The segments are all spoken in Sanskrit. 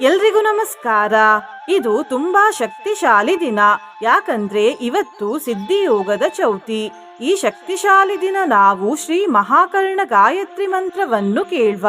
ಎಲ್ರಿಗೂ ನಮಸ್ಕಾರ. ಇದು ತುಂಬಾ ಶಕ್ತಿಶಾಲಿ ದಿನ. ಯಾಕಂದ್ರೆ ಇವತ್ತು ಸಿದ್ಧಿಯೋಗದ ಚೌತಿ. ಈ ಶಕ್ತಿಶಾಲಿ ದಿನ ನಾವು ಶ್ರೀ ಮಹಾಕರ್ಣ ಗಾಯತ್ರಿ ಮಂತ್ರವನ್ನು ಕೇಳುವ.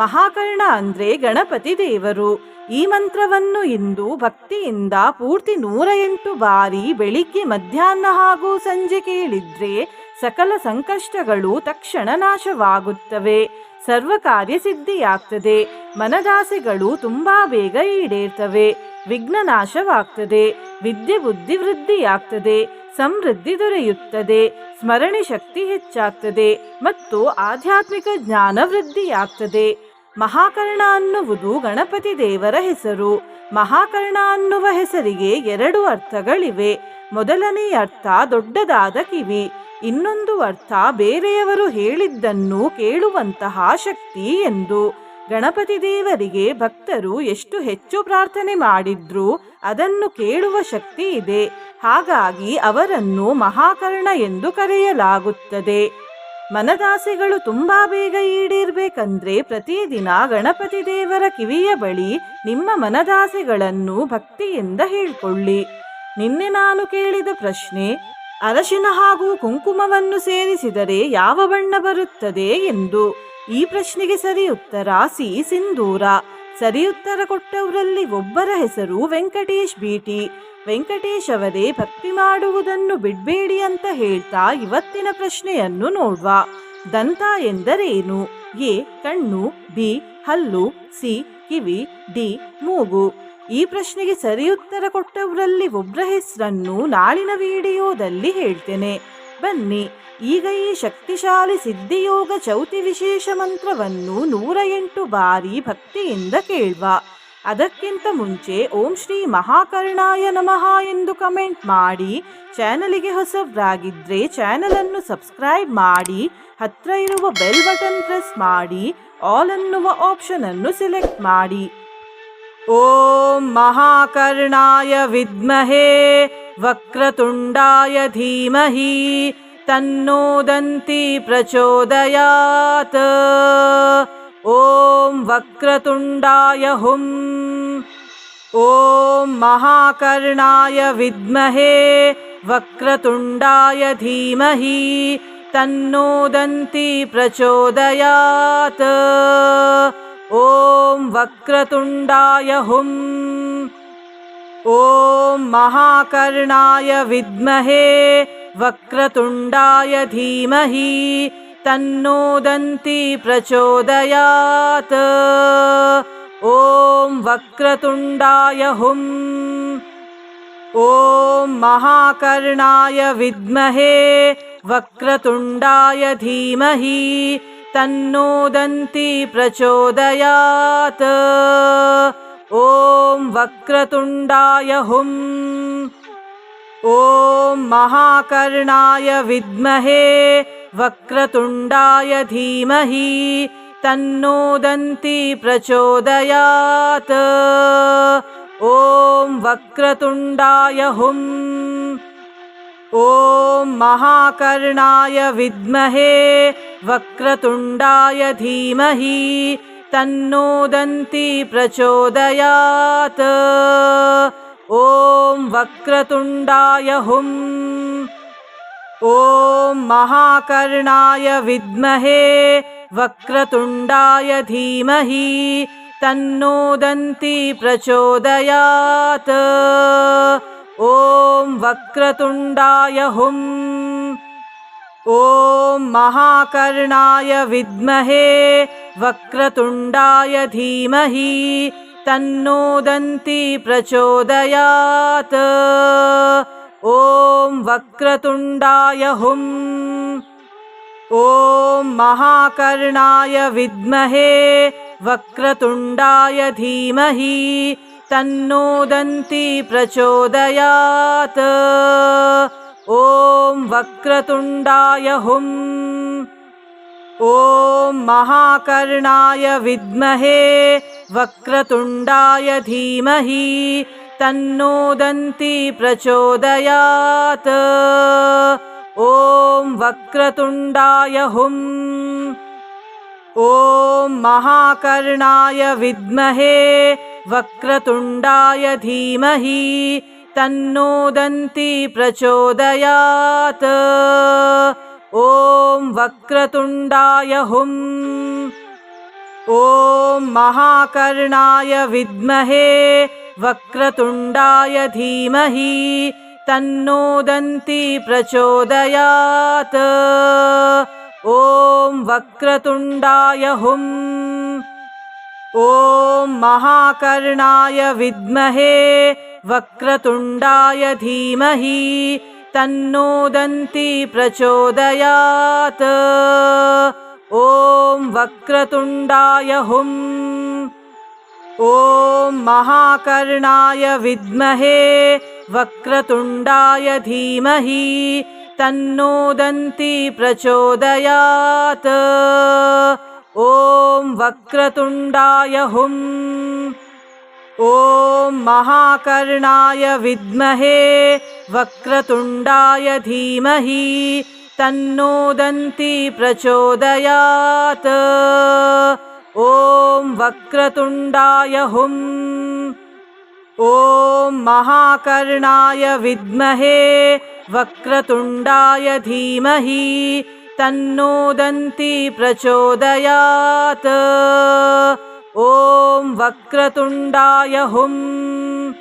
ಮಹಾಕರ್ಣ ಅಂದ್ರೆ ಗಣಪತಿ ದೇವರು. ಈ ಮಂತ್ರವನ್ನು ಇಂದು ಭಕ್ತಿಯಿಂದ ಪೂರ್ತಿ 108 ಬಾರಿ ಬೆಳಿಗ್ಗೆ, ಮಧ್ಯಾಹ್ನ ಹಾಗೂ ಸಂಜೆ ಕೇಳಿದ್ರೆ ಸಕಲ ಸಂಕಷ್ಟಗಳು ತಕ್ಷಣ ನಾಶವಾಗುತ್ತವೆ. ಸರ್ವ ಕಾರ್ಯ ಸಿದ್ಧಿಯಾಗ್ತದೆ. ಮನದಾಸೆಗಳು ತುಂಬಾ ಬೇಗ ಈಡೇರ್ತವೆ. ವಿಘ್ನ ನಾಶವಾಗ್ತದೆ. ವಿದ್ಯೆ ಬುದ್ಧಿ ವೃದ್ಧಿಯಾಗ್ತದೆ. ಸಮೃದ್ಧಿ ದೊರೆಯುತ್ತದೆ. ಸ್ಮರಣೆ ಶಕ್ತಿ ಹೆಚ್ಚಾಗ್ತದೆ ಮತ್ತು ಆಧ್ಯಾತ್ಮಿಕ ಜ್ಞಾನ ವೃದ್ಧಿಯಾಗ್ತದೆ. ಮಹಾಕರ್ಣ ಅನ್ನುವುದು ಗಣಪತಿ ದೇವರ ಹೆಸರು. ಮಹಾಕರ್ಣ ಅನ್ನುವ ಹೆಸರಿಗೆ 2 ಅರ್ಥಗಳಿವೆ. ಮೊದಲನೇ ಅರ್ಥ ದೊಡ್ಡದಾದ ಕಿವಿ. ಇನ್ನೊಂದು ಅರ್ಥ ಬೇರೆಯವರು ಹೇಳಿದ್ದನ್ನು ಕೇಳುವಂತಹ ಶಕ್ತಿ ಎಂದು. ಗಣಪತಿ ದೇವರಿಗೆ ಭಕ್ತರು ಎಷ್ಟು ಹೆಚ್ಚು ಪ್ರಾರ್ಥನೆ ಮಾಡಿದ್ರೂ ಅದನ್ನು ಕೇಳುವ ಶಕ್ತಿ ಇದೆ. ಹಾಗಾಗಿ ಅವರನ್ನು ಮಹಾಕರ್ಣ ಎಂದು ಕರೆಯಲಾಗುತ್ತದೆ. ಮನದಾಸೆಗಳು ತುಂಬಾ ಬೇಗ ಈಡೇರ್ಬೇಕಂದ್ರೆ ಪ್ರತಿದಿನ ಗಣಪತಿ ದೇವರ ಕಿವಿಯ ಬಳಿ ನಿಮ್ಮ ಮನದಾಸೆಗಳನ್ನು ಭಕ್ತಿಯಿಂದ ಹೇಳ್ಕೊಳ್ಳಿ. ನಿನ್ನೆ ನಾನು ಕೇಳಿದ ಪ್ರಶ್ನೆ, ಅರಶಿನ ಹಾಗೂ ಕುಂಕುಮವನ್ನು ಸೇರಿಸಿದರೆ ಯಾವ ಬಣ್ಣ ಬರುತ್ತದೆ ಎಂದು. ಈ ಪ್ರಶ್ನೆಗೆ ಸರಿ ಉತ್ತರ ಸಿ, ಸಿಂಧೂರ. ಸರಿ ಉತ್ತರ ಕೊಟ್ಟವರಲ್ಲಿ ಒಬ್ಬರ ಹೆಸರು ವೆಂಕಟೇಶ್ ಬಿಟಿ. ವೆಂಕಟೇಶ್ ಅವರೇ, ಭಕ್ತಿ ಮಾಡುವುದನ್ನು ಬಿಡ್ಬೇಡಿ ಅಂತ ಹೇಳ್ತಾ ಇವತ್ತಿನ ಪ್ರಶ್ನೆಯನ್ನು ನೋಡುವ. ದಂತ ಎಂದರೇನು? ಎ ಕಣ್ಣು, ಬಿ ಹಲ್ಲು, ಸಿ ಕಿವಿ, ಡಿ ಮೂಗು. ಈ ಪ್ರಶ್ನೆಗೆ ಸರಿ ಉತ್ತರ ಕೊಟ್ಟವರಲ್ಲಿ ಒಬ್ಬರ ಹೆಸರನ್ನು ನಾಳಿನ ವಿಡಿಯೋದಲ್ಲಿ ಹೇಳ್ತೇನೆ. ಬನ್ನಿ ಈಗ ಈ ಶಕ್ತಿಶಾಲಿ ಸಿದ್ಧಿಯೋಗ ಚೌತಿ ವಿಶೇಷ ಮಂತ್ರವನ್ನು 108 ಬಾರಿ ಭಕ್ತಿಯಿಂದ ಕೇಳುವ. ಅದಕ್ಕಿಂತ ಮುಂಚೆ ಓಂ ಶ್ರೀ ಮಹಾಕರ್ಣಾಯ ನಮಃ ಎಂದು ಕಮೆಂಟ್ ಮಾಡಿ. ಚಾನಲಿಗೆ ಹೊಸಬ್ರಾಗಿದ್ರೆ ಚಾನಲನ್ನು ಸಬ್ಸ್ಕ್ರೈಬ್ ಮಾಡಿ. ಹತ್ರ ಇರುವ ಬೆಲ್ ಬಟನ್ ಪ್ರೆಸ್ ಮಾಡಿ. ಆಲ್ ಅನ್ನುವ ಆಪ್ಷನ್ ಅನ್ನು ಸೆಲೆಕ್ಟ್ ಮಾಡಿ. ಓಂ ಮಹಾಕರ್ಣಾಯ ವಿದ್ಮಹೇ ವಕ್ರತುಂಡಾಯ ಧೀಮಹಿ ತನ್ನೋ ದಂತಿ ಪ್ರಚೋದಯಾತ್. ಓಂ ವಕ್ರತುಂಡಾಯ ಹುಂ. ಓಂ ಮಹಾಕರ್ಣಾಯ ವಿದ್ಮಹೇ ವಕ್ರತುಂಡಾಯ ಧೀಮಹಿ ತನ್ನೋ ದಂತಿ ಪ್ರಚೋದಯಾತ್. ಓಂ ವಕ್ರತುಂಡಾಯ ಹುಂ. ಓಂ ಮಹಾಕರ್ಣಾಯ ವಿದ್ಮಹೇ ವಕ್ರತುಂಡಾಯ ಧೀಮಹಿ ತನ್ನೋ ದಂತಿ ಪ್ರಚೋದಯಾತ್. ಓಂ ವಕ್ರತುಂಡಾಯ ಹುಂ. ಓಂ ಮಹಾಕರ್ಣಾಯ ವಿದ್ಮಹೇ ವಕ್ರತುಂಡಾಯ ಧೀಮಹಿ ತನ್ನೋ ದಂತಿ ಪ್ರಚೋದಯಾತ್. ಓಂ ವಕ್ರತುಂಡಾಯ ಹುಂ. ಓಂ ಮಹಾಕರ್ಣಾಯ ವಿದ್ಮಹೇ ವಕ್ರತುಂಡಾಯ ಧೀಮಹಿ ತನ್ನೋ ದಂತಿ ಪ್ರಚೋದಯಾತ್. ಓಂ ವಕ್ರತುಂಡಾಯ ಹುಂ. ಓಂ ಮಹಾಕರ್ಣಾಯ ವಿದ್ಮಹೇ ವಕ್ರತುಂಡಾಯ ಧೀಮಹಿ ತನ್ನೋ ದಂತಿ ಪ್ರಚೋದಯಾತ್. ಓಂ ವಕ್ರತುಂಡಾಯ ಹುಂ. ಓಂ ಮಹಾಕರ್ಣಾಯ ವಿದ್ಮಹೇ ವಕ್ರತುಂಡಾಯ ಧೀಮಹಿ ತನ್ನೋ ದಂತಿ ಪ್ರಚೋದಯಾತ್. ಓಂ ವಕ್ರತುಂಡಾಯ ಹುಂ. ಓಂ ಮಹಾಕರ್ಣಾಯ ವಿದ್ಮಹೇ ವಕ್ರತುಂಡಾಯ ಧೀಮಹಿ ತನ್ನೋ ದಂತಿ ಪ್ರಚೋದಯಾತ್. ಓಂ ವಕ್ರತುಂಡಾಯ ಹುಂ. ಓಂ ಮಹಾಕರ್ಣಾಯ ವಿದ್ಮಹೇ ವಕ್ರತುಂಡಾಯ ಧೀಮಹಿ ತನ್ನೋ ದಂತಿ ಪ್ರಚೋದಯಾತ್. ಓಂ ವಕ್ರತುಂಡಾಯ ಹುಂ. ಓಂ ಮಹಾಕರ್ಣಾಯ ವಿದ್ಮಹೇ ವಕ್ರತುಂಡಾಯ ಧೀಮಹಿ ತನ್ನೋ ದಂತಿ ಪ್ರಚೋದಯಾತ್. ಓಂ ವಕ್ರತುಂಡಾಯ ಹುಂ. ಓಂ ಮಹಾಕರ್ಣಾಯ ವಿದ್ಮಹೇ वक्रतुण्डाय धीमहि तन्नो दन्ती प्रचोदयात्। ॐ वक्रतुण्डाय हुम्। ॐ महाकर्णाय विद्महे वक्रतुण्डाय धीमहि तन्नो दन्ती प्रचोदयात्। ॐ वक्रतुण्डाय हुम्। ॐ महाकर्णाय विद्महे वक्रतुण्डाय धीमहि तन्नो दन्ती प्रचोदयात्। ॐ वक्रतुण्डाय हुम्। ॐ महाकर्णाय विद्महे वक्रतुण्डाय धीमहि तन्नो दन्ती प्रचोदयात्। ॐ वक्रतुण्डाय हुम्। ॐ महाकर्णाय विद्महे वक्रतुण्डाय धीमहि तन्नो दन्ती प्रचोदयात्। ॐ वक्रतुण्डाय हुम्। ॐ महाकर्णाय विद्महे वक्रतुण्डाय धीमहि तन्नो दन्ती प्रचोदयात्। ॐ वक्रतुण्डाय हुम्।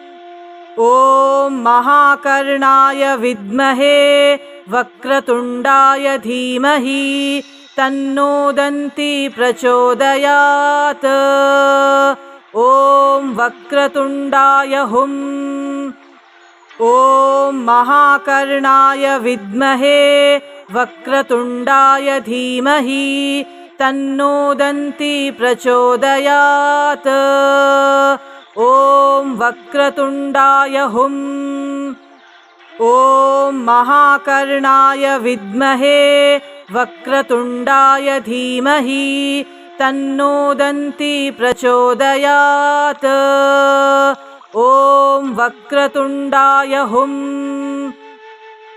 ॐ महाकर्णाय विद्महे वक्रतुण्डाय धीमहि तन्नो दन्ती प्रचोदयात्। ॐ वक्रतुण्डाय हुम्। ॐ महाकर्णाय विद्महे वक्रतुण्डाय धीमहि तन्नो दन्ती प्रचोदयात्। ॐ वक्रतुण्डाय हुम्। ॐ महाकर्णाय विद्महे वक्रतुण्डाय धीमहि तन्नो दन्ती प्रचोदयात्। ॐ वक्रतुण्डाय हुम्।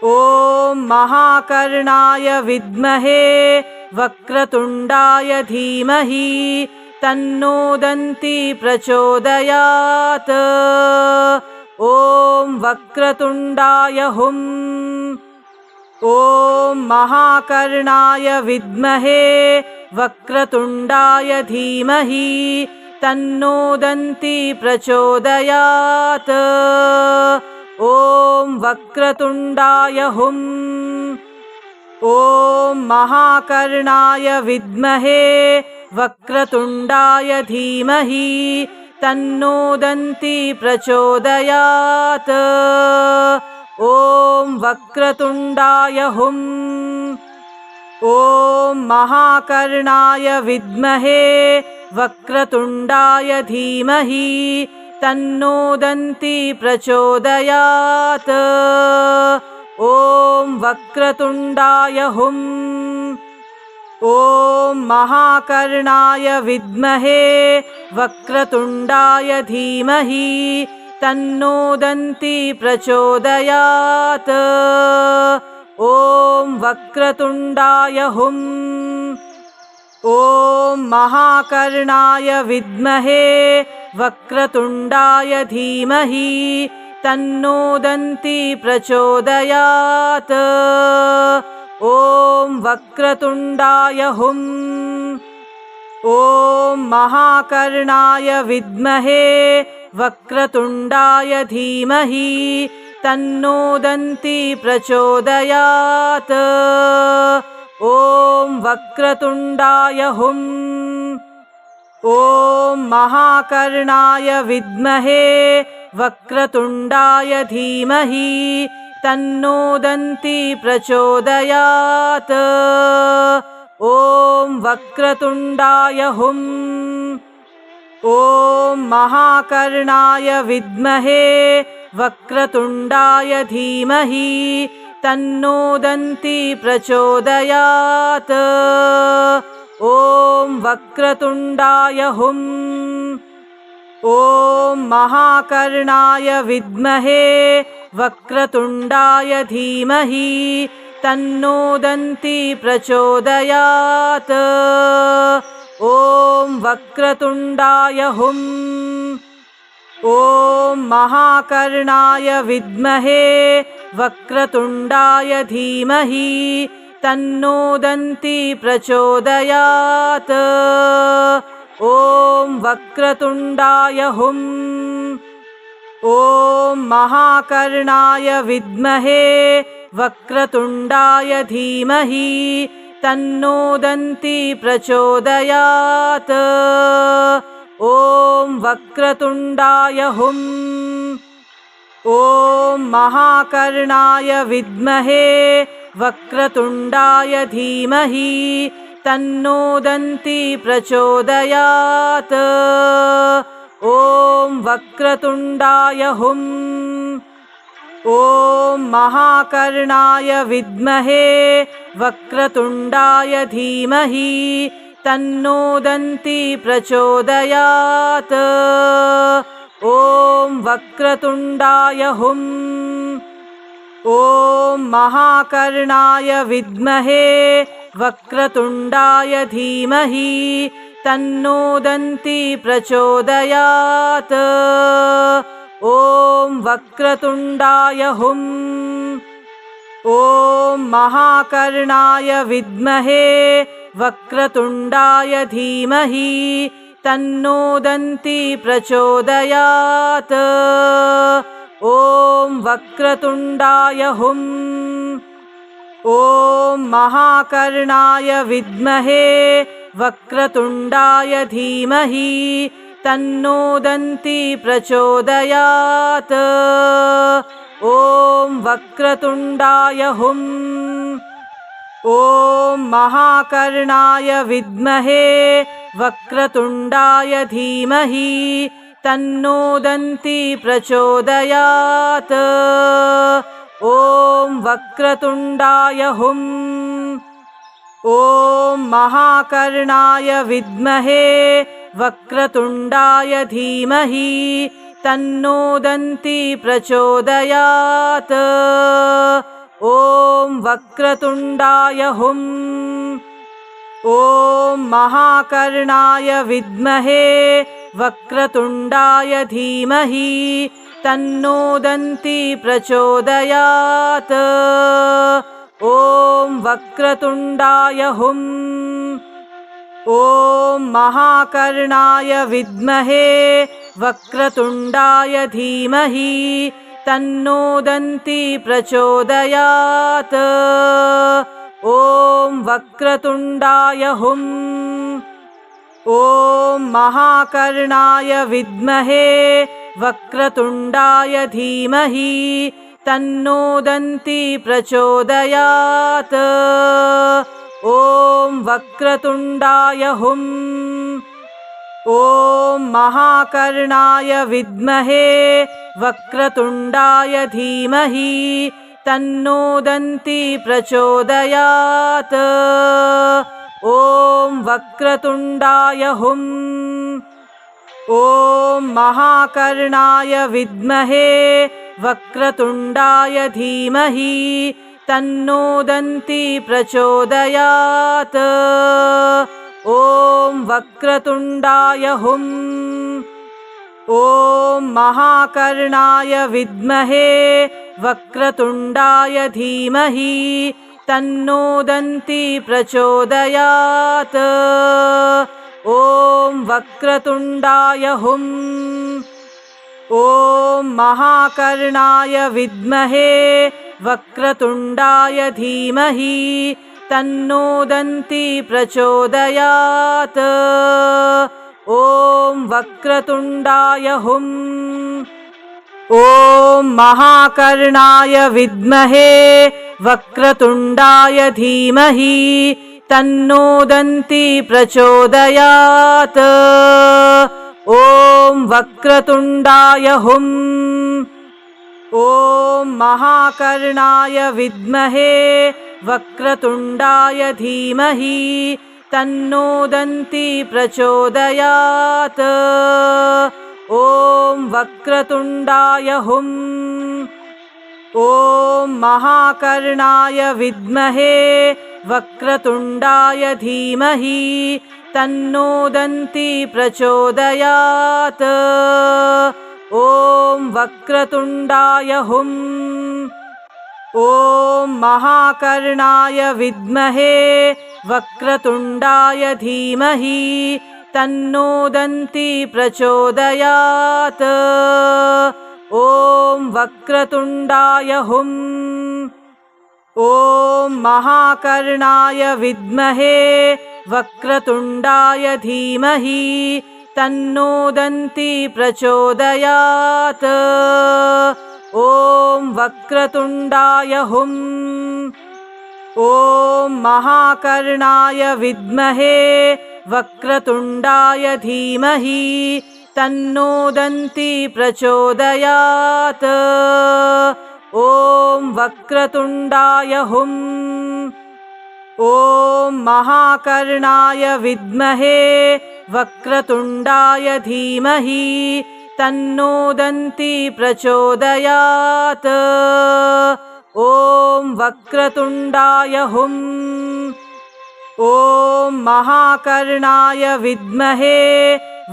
ॐ महाकर्णाय विद्महे वक्रतुण्डाय धीमहि तन्नो दन्ती प्रचोदयात्। ॐ वक्रतुण्डाय हुम्। ॐ महाकर्णाय विद्महे वक्रतुण्डाय धीमहि तन्नो दन्ती प्रचोदयात्। ॐ वक्रतुण्डाय हुम्। ॐ महाकर्णाय विद्महे वक्रतुण्डाय धीमहि तन्नो दन्ती प्रचोदयात्। ॐ वक्रतुण्डाय हुम्। ॐ महाकर्णाय विद्महे वक्रतुण्डाय धीमहि तन्नो दन्ती प्रचोदयात्। ॐ वक्रतुण्डाय हुम्। ॐ महाकर्णाय विद्महे वक्रतुण्डाय धीमहि तन्नो दन्ती प्रचोदयात्। ॐ वक्रतुण्डाय हुम्। ॐ महाकर्णाय विद्महे वक्रतुण्डाय धीमहि तन्नो दन्ती प्रचोदयात्। ॐ वक्रतुण्डाय हुम्। ॐ महाकर्णाय विद्महे वक्रतुण्डाय धीमहि तन्नो दन्ती प्रचोदयात्। ॐ वक्रतुण्डाय हुम्। ॐ महाकर्णाय विद्महे वक्रतुण्डाय धीमहि तन्नो दन्ती प्रचोदयात्। ॐ वक्रतुण्डाय हुम्। ॐ महाकर्णाय विद्महे वक्रतुण्डाय धीमहि तन्नो दन्ती प्रचोदयात्। ॐ वक्रतुण्डाय हुम्। ॐ महाकर्णाय विद्महे वक्रतुण्डाय धीमहि तन्नो दन्ती प्रचोदयात्। ॐ वक्रतुण्डाय हुम्। ॐ महाकर्णाय विद्महे वक्रतुण्डाय धीमहि तन्नो दन्ती प्रचोदयात्। ॐ वक्रतुण्डाय हुम्। ॐ महाकर्णाय विद्महे वक्रतुण्डाय धीमहि तन्नो दन्ती प्रचोदयात्। ॐ वक्रतुण्डाय हुम्। ॐ महाकर्णाय विद्महे वक्रतुण्डाय धीमहि तन्नो दन्ती प्रचोदयात्। ॐ वक्रतुण्डाय हुम्। ॐ महाकर्णाय विद्महे वक्रतुण्डाय धीमहि तन्नो दन्ती प्रचोदयात्। ॐ वक्रतुण्डाय हुम्। ॐ महाकर्णाय विद्महे वक्रतुण्डाय धीमहि तन्नो दन्ती प्रचोदयात्। ॐ वक्रतुण्डाय हुम्। ॐ महाकर्णाय विद्महे वक्रतुण्डाय धीमहि तन्नो दन्ती प्रचोदयात्। ॐ वक्रतुण्डाय हुम्। ॐ महाकर्णाय विद्महे वक्रतुण्डाय धीमहि तन्नो दन्ती प्रचोदयात्। ॐ वक्रतुण्डाय हुम्। ॐ महाकर्णाय विद्महे वक्रतुण्डाय धीमहि तन्नो दन्ती प्रचोदयात्। ॐ वक्रतुण्डाय हुम्। ॐ महाकर्णाय विद्महे वक्रतुण्डाय धीमहि तन्नो दन्ती प्रचोदयात्। ॐ वक्रतुण्डाय हुम्। ॐ महाकर्णाय विद्महे वक्रतुण्डाय धीमहि तन्नो दन्ती प्रचोदयात्। ॐ वक्रतुण्डाय हुम्। ॐ महाकर्णाय विद्महे वक्रतुण्डाय धीमहि तन्नो दन्ती प्रचोदयात्। ॐ वक्रतुण्डाय हुम्। ॐ महाकर्णाय विद्महे वक्रतुण्डाय धीमहि तन्नो दन्ती प्रचोदयात्। ॐ वक्रतुण्डाय हुम्। ॐ महाकर्णाय विद्महे वक्रतुण्डाय धीमहि तन्नो दन्ती प्रचोदयात्। ॐ वक्रतुण्डाय हुम्। ॐ महाकर्णाय विद्महे वक्रतुण्डाय धीमहि तन्नो दन्ती प्रचोदयात्। ॐ वक्रतुण्डाय हुम्। ॐ महाकर्णाय विद्महे वक्रतुण्डाय धीमहि तन्नो दन्ती प्रचोदयात्। ॐ वक्रतुण्डाय हुम्। ॐ महाकर्णाय विद्महे वक्रतुण्डाय धीमहि तन्नो दन्ती प्रचोदयात्। ॐ वक्रतुण्डाय हुम्। ॐ महाकर्णाय विद्महे वक्रतुण्डाय धीमहि तन्नो दन्ती प्रचोदयात्। ॐ वक्रतुण्डाय हुम्। ॐ महाकर्णाय विद्महे वक्रतुण्डाय धीमहि तन्नो दन्ती प्रचोदयात्। ॐ वक्रतुण्डाय हुम्। ॐ महाकर्णाय विद्महे वक्रतुण्डाय धीमहि तन्नो दन्ती प्रचोदयात्। वक्रतुण्डाय हुम् ॐ महाकर्णाय विद्महे वक्रतुण्डाय धीमहि तन्नो दन्ती प्रचोदयात् ॐ वक्रतुण्डाय हुम् ॐ महाकर्णाय विद्महे वक्रतुण्डाय धीमहि तन्नो दन्ती प्रचोदयात् ॐ वक्रतुण्डाय हुम् ॐ महाकर्णाय विद्महे वक्रतुण्डाय धीमहि तन्नो दन्ती प्रचोदयात् ॐ वक्रतुण्डाय हुम् ॐ महाकर्णाय विद्महे वक्रतुण्डाय धीमहि तन्नो दन्ती प्रचोदयात् ॐ वक्रतुण्डाय हुम् ॐ महाकर्णाय विद्महे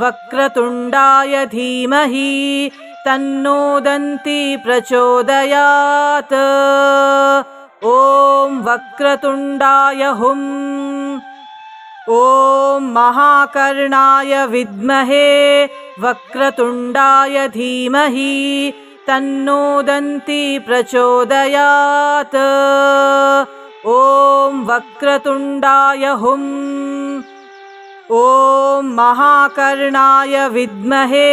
वक्रतुण्डाय धीमहि तन्नो दन्ती प्रचोदयात् ॐ वक्रतुण्डाय हुम् ॐ महाकर्णाय विद्महे वक्रतुण्डाय धीमहि तन्नो दन्ती प्रचोदयात् ॐ वक्रतुण्डाय हुम् ॐ महाकर्णाय विद्महे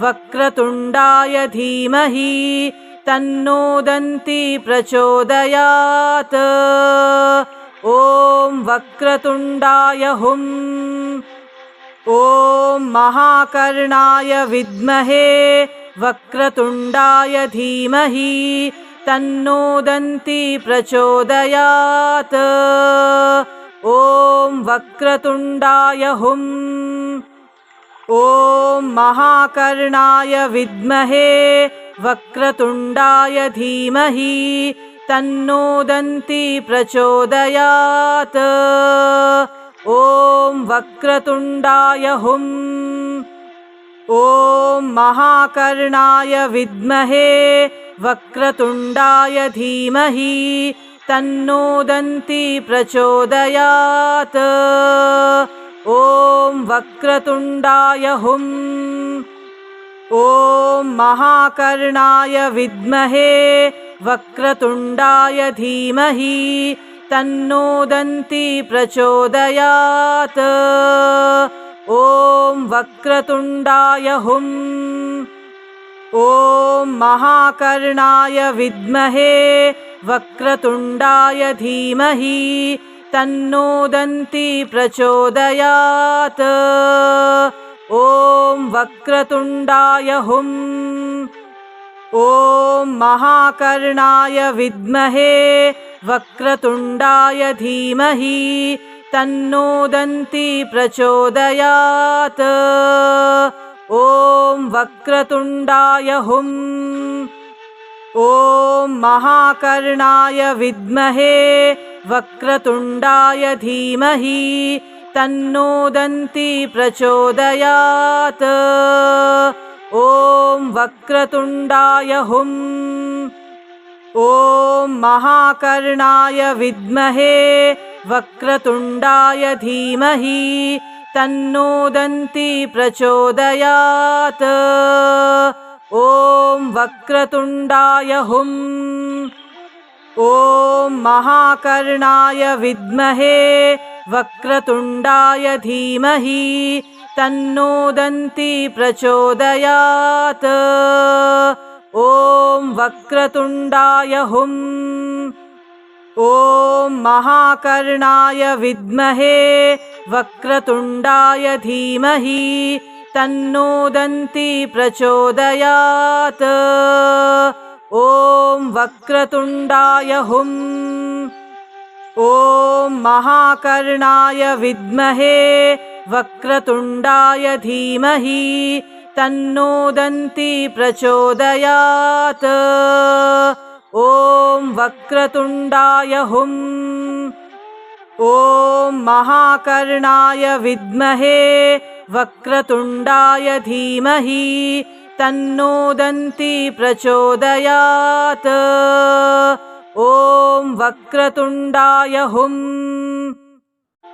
वक्रतुण्डाय धीमहि तन्नो दन्ती प्रचोदयात् ॐ वक्रतुण्डाय हुम् ॐ महाकर्णाय विद्महे वक्रतुण्डाय धीमहि तन्नो दन्ती प्रचोदयात् ॐ वक्रतुण्डाय हुम् ॐ महाकर्णाय विद्महे वक्रतुण्डाय धीमहि तन्नो दन्ती प्रचोदयात् ॐ वक्रतुण्डाय हुम् ॐ महाकर्णाय विद्महे वक्रतुण्डाय धीमहि तन्नो दन्ती प्रचोदयात् ॐ वक्रतुण्डाय हुम् ॐ महाकर्णाय विद्महे वक्रतुण्डाय धीमहि तन्नो दन्ती प्रचोदयात् ॐ वक्रतुण्डाय हुम् ॐ महाकर्णाय विद्महे वक्रतुण्डाय धीमहि तन्नो दन्ती प्रचोदयात् ॐ वक्रतुण्डाय हुम् ॐ महाकर्णाय विद्महे वक्रतुण्डाय धीमहि तन्नो दन्ती प्रचोदयात् ॐ वक्रतुण्डाय हुम् ॐ महाकर्णाय विद्महे वक्रतुण्डाय धीमहि तन्नो दन्ती प्रचोदयात् ॐ वक्रतुण्डाय हुम् ॐ महाकर्णाय विद्महे वक्रतुण्डाय धीमहि तन्नो दन्ती प्रचोदयात् ॐ वक्रतुण्डाय हुम् ॐ महाकर्णाय विद्महे वक्रतुण्डाय धीमहि तन्नो दन्ती प्रचोदयात् ॐ वक्रतुण्डाय हुम् ॐ महाकर्णाय विद्महे वक्रतुण्डाय धीमहि तन्नो दन्ती प्रचोदयात् ॐ वक्रतुण्डाय हुम् ॐ महाकर्णाय विद्महे वक्रतुण्डाय धीमहि तन्नो दन्ती प्रचोदयात् ॐ वक्रतुण्डाय हुम् ॐ महाकर्णाय विद्महे वक्रतुण्डाय धीमहि तन्नोदन्ति प्रचोदयात्। ॐ वक्रतुण्डाय हुम्।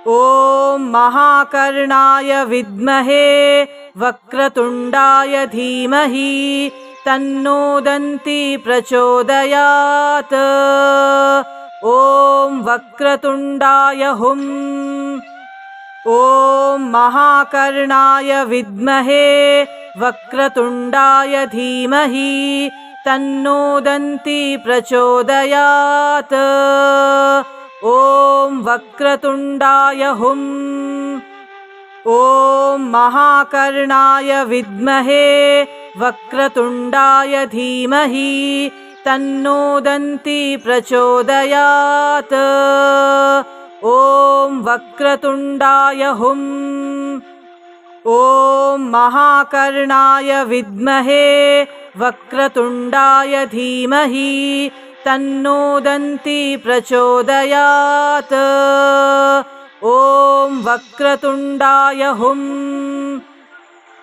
ॐ महाकर्णाय विद्महे वक्रतुण्डाय धीमहि तन्नोदन्ति प्रचोदयात्। ॐ वक्रतुण्डाय हुम्। ॐ महाकर्णाय विद्महे वक्रतुण्डाय धीमहि तन्नोदन्ति प्रचोदयात्। ॐ वक्रतुण्डाय हुम्। ॐ महाकर्णाय विद्महे वक्रतुण्डाय धीमहि तन्नोदन्ति प्रचोदयात्। ॐ वक्रतुण्डाय हुम्। ॐ महाकर्णाय विद्महे वक्रतुण्डाय धीमहि तन्नोदन्ति प्रचोदयात्। ॐ वक्रतुण्डाय हुम्।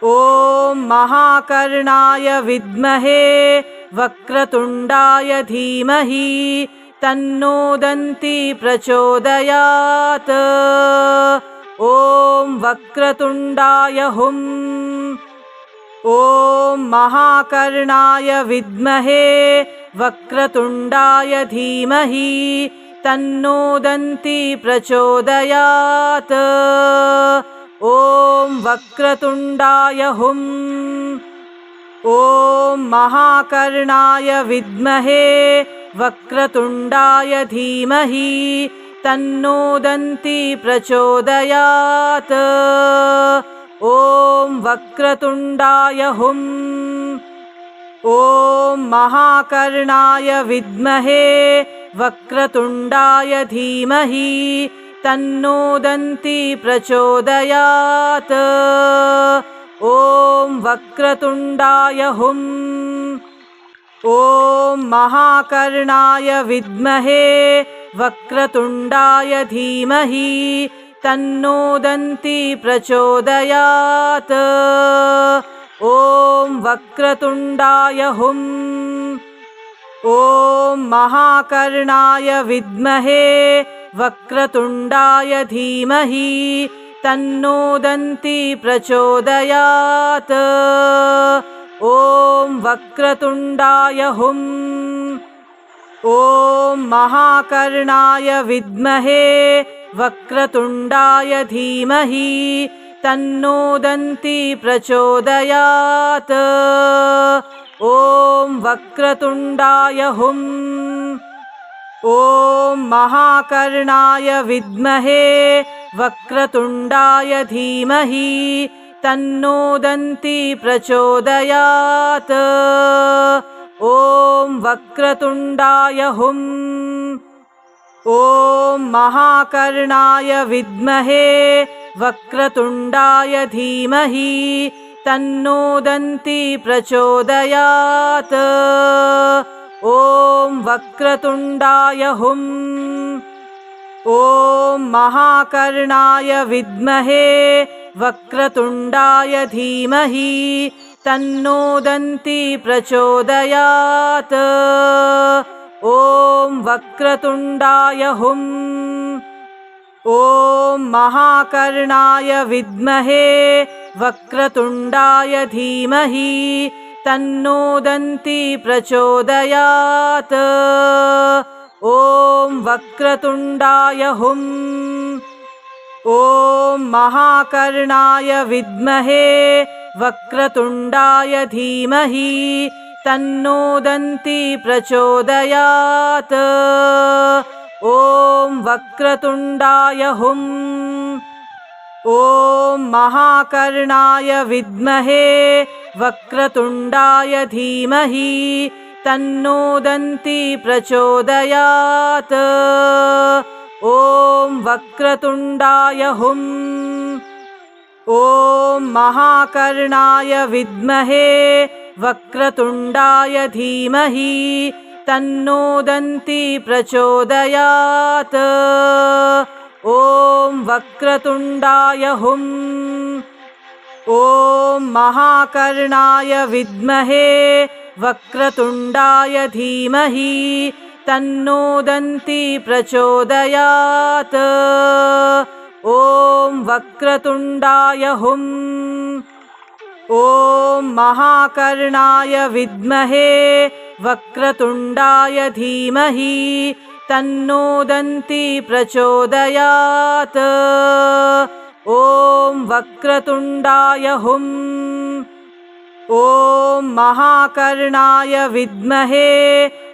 ॐ महाकर्णाय विद्महे वक्रतुण्डाय धीमहि तन्नोदन्ति प्रचोदयात्। ॐ वक्रतुण्डाय हुम्। ॐ महाकर्णाय विद्महे वक्रतुण्डाय धीमहि तन्नोदन्ति प्रचोदयात्। ॐ वक्रतुण्डाय हुम्। ॐ महाकर्णाय विद्महे वक्रतुण्डाय धीमहि तन्नोदन्ति प्रचोदयात्। ॐ वक्रतुण्डाय हुम्। ॐ महाकर्णाय विद्महे वक्रतुण्डाय धीमहि तन्नोदन्ति प्रचोदयात्। ॐ वक्रतुण्डाय हुम्। ॐ महाकर्णाय विद्महे वक्रतुण्डाय धीमहि तन्नोदन्ति प्रचोदयात्। ॐ वक्रतुण्डाय हुम्। ॐ महाकर्णाय विद्महे वक्रतुण्डाय धीमहि तन्नोदन्ति प्रचोदयात्। ॐ वक्रतुण्डाय हुम्। ॐ महाकर्णाय विद्महे वक्रतुण्डाय धीमहि तन्नोदन्ति प्रचोदयात्। ॐ वक्रतुण्डाय हुम्। ॐ महाकर्णाय विद्महे वक्रतुण्डाय धीमहि तन्नोदन्ति प्रचोदयात्। ॐ वक्रतुण्डाय हुम्। ॐ महाकर्णाय विद्महे वक्रतुण्डाय धीमहि तन्नोदन्ति प्रचोदयात्। ॐ वक्रतुण्डाय हुम्। ॐ महाकर्णाय विद्महे वक्रतुण्डाय धीमहि तन्नोदन्ति प्रचोदयात्। ॐ वक्रतुण्डाय हुम्। ॐ महाकर्णाय विद्महे वक्रतुण्डाय धीमहि तन्नोदन्ति प्रचोदयात्। ॐ वक्रतुण्डाय हुम्। ॐ महाकर्णाय विद्महे वक्रतुण्डाय धीमहि तन्नोदन्ति प्रचोदयात्। ॐ वक्रतुण्डाय हुम्। ॐ महाकर्णाय विद्महे वक्रतुण्डाय धीमहि तन्नोदन्ति प्रचोदयात्। ॐ वक्रतुण्डाय हुम्। ॐ महाकर्णाय विद्महे वक्रतुण्डाय धीमहि तन्नोदन्ति प्रचोदयात्। ॐ वक्रतुण्डाय हुम्। ॐ महाकर्णाय विद्महे वक्रतुण्डाय धीमहि तन्नो दन्ती प्रचोदयात्। ॐ वक्रतुण्डाय हुम्। ॐ महाकर्णाय विद्महे वक्रतुण्डाय धीमहि तन्नो दन्ती प्रचोदयात्। ॐ वक्रतुण्डाय हुम्। ॐ महाकर्णाय विद्महे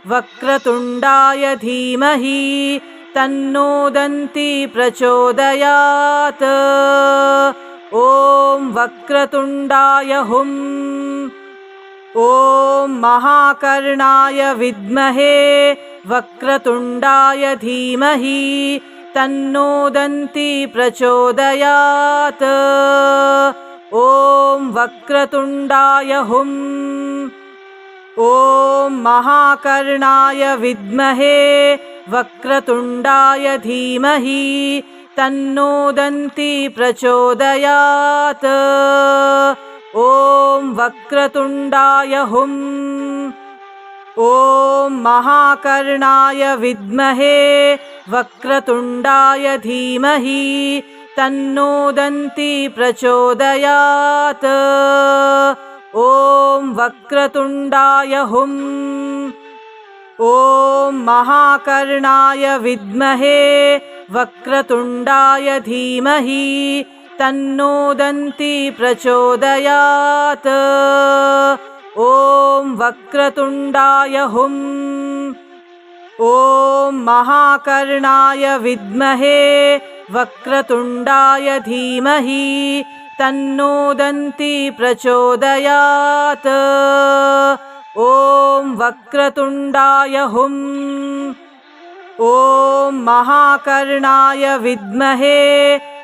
वक्रतुण्डाय धीमहि तन्नो दन्ती प्रचोदयात्। ॐ वक्रतुण्डाय हुम्। ॐ महाकर्णाय विद्महे वक्रतुण्डाय धीमहि तन्नो दन्ती प्रचोदयात्। ॐ वक्रतुण्डाय हुम्। ॐ महाकर्णाय विद्महे वक्रतुण्डाय धीमहि तन्नो दन्ती प्रचोदयात्। ॐ वक्रतुण्डाय हुम्। ॐ महाकर्णाय विद्महे वक्रतुण्डाय धीमहि तन्नो दन्ती प्रचोदयात्। ॐ वक्रतुण्डाय हुम्। ॐ महाकर्णाय विद्महे वक्रतुण्डाय धीमहि तन्नो दन्ती प्रचोदयात्। ॐ वक्रतुण्डाय हुम्। ॐ महाकर्णाय विद्महे वक्रतुण्डाय धीमहि तन्नो दन्ती प्रचोदयात्। ॐ वक्रतुण्डाय हुम्। ॐ महाकर्णाय विद्महे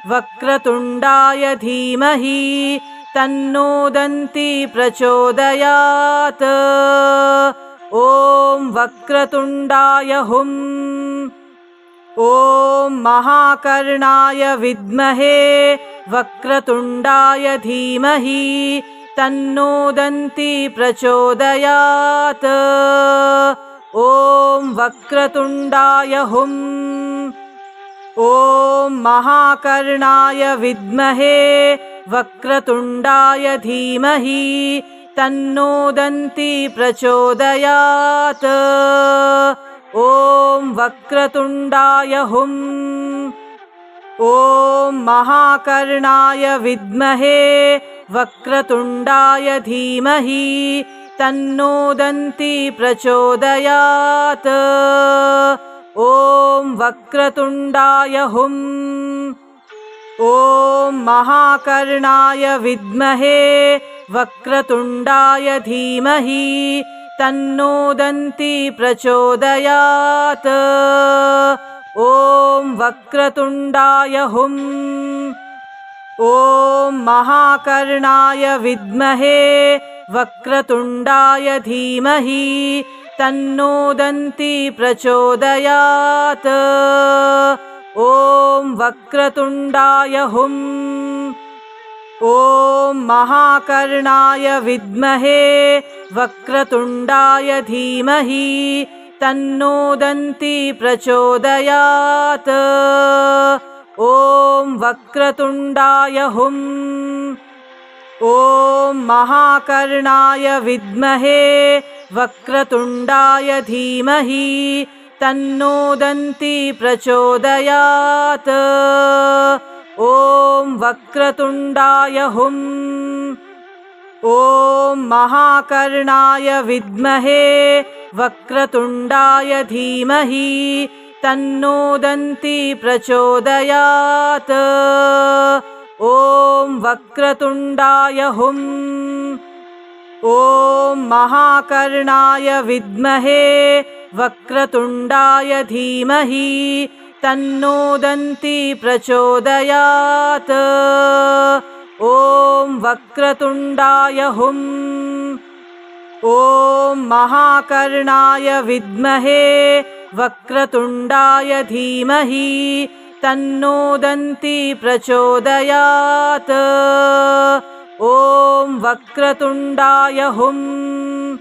वक्रतुण्डाय धीमहि तन्नो दन्ती प्रचोदयात्। ॐ वक्रतुण्डाय हुम्। ॐ महाकर्णाय विद्महे वक्रतुण्डाय धीमहि तन्नो दन्ती प्रचोदयात्। ॐ वक्रतुण्डाय हुम्। ॐ महाकर्णाय विद्महे वक्रतुण्डाय धीमहि तन्नो दन्ती प्रचोदयात्। ॐ वक्रतुण्डाय हुम्। ॐ महाकर्णाय विद्महे वक्रतुण्डाय धीमहि तन्नो दन्ती प्रचोदयात्। ॐ वक्रतुण्डाय हुम्। ॐ महाकर्णाय विद्महे वक्रतुण्डाय धीमहि तन्नो दन्ती प्रचोदयात्। ॐ वक्रतुण्डाय हुम्। ॐ महाकर्णाय विद्महे वक्रतुण्डाय धीमहि तन्नो दन्ती प्रचोदयात्। ॐ वक्रतुण्डाय हुम्। ॐ महाकर्णाय विद्महे वक्रतुण्डाय धीमहि तन्नो दन्ती प्रचोदयात्। ॐ वक्रतुण्डाय हुम्। ॐ महाकर्णाय विद्महे वक्रतुण्डाय धीमहि तन्नो दन्ती प्रचोदयात्। ॐ वक्रतुण्डाय हुम्। ॐ महाकर्णाय विद्महे वक्रतुण्डाय धीमहि तन्नो दन्ती प्रचोदयात्। ॐ वक्रतुण्डाय हुम्। ॐ महाकर्णाय विद्महे वक्रतुण्डाय धीमहि तन्नो दन्ती प्रचोदयात्। ॐ वक्रतुण्डाय हुम्। ॐ महाकर्णाय विद्महे वक्रतुण्डाय धीमहि तन्नो दन्ती प्रचोदयात्। ॐ वक्रतुण्डाय हुम्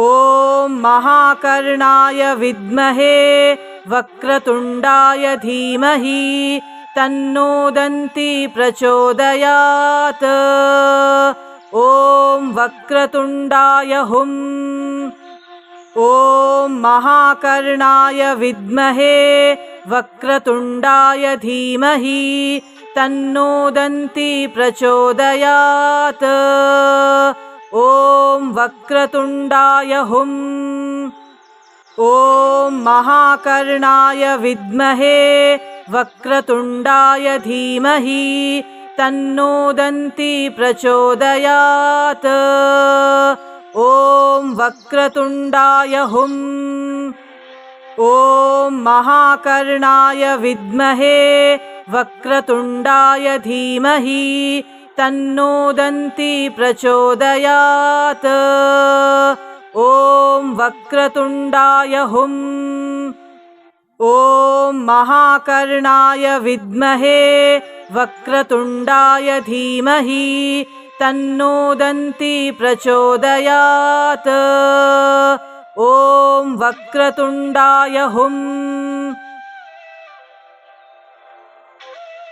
ॐ महाकर्णाय विद्महे वक्रतुण्डाय धीमहि तन्नो दन्ती प्रचोदयात् ॐ वक्रतुण्डाय हुम् ॐ महाकर्णाय विद्महे वक्रतुण्डाय धीमहि तन्नो दन्ती प्रचोदयात् ॐ वक्रतुण्डाय हुम् ॐ महाकर्णाय विद्महे वक्रतुण्डाय धीमहि तन्नो दन्ती प्रचोदयात् ॐ वक्रतुण्डाय हुम् ॐ महाकर्णाय विद्महे वक्रतुण्डाय धीमहि तन्नो दन्ती प्रचोदयात् ॐ वक्रतुण्डाय हुम् ॐ महाकर्णाय विद्महे वक्रतुण्डाय धीमहि तन्नो दन्ती प्रचोदयात् ॐ वक्रतुण्डाय हुम्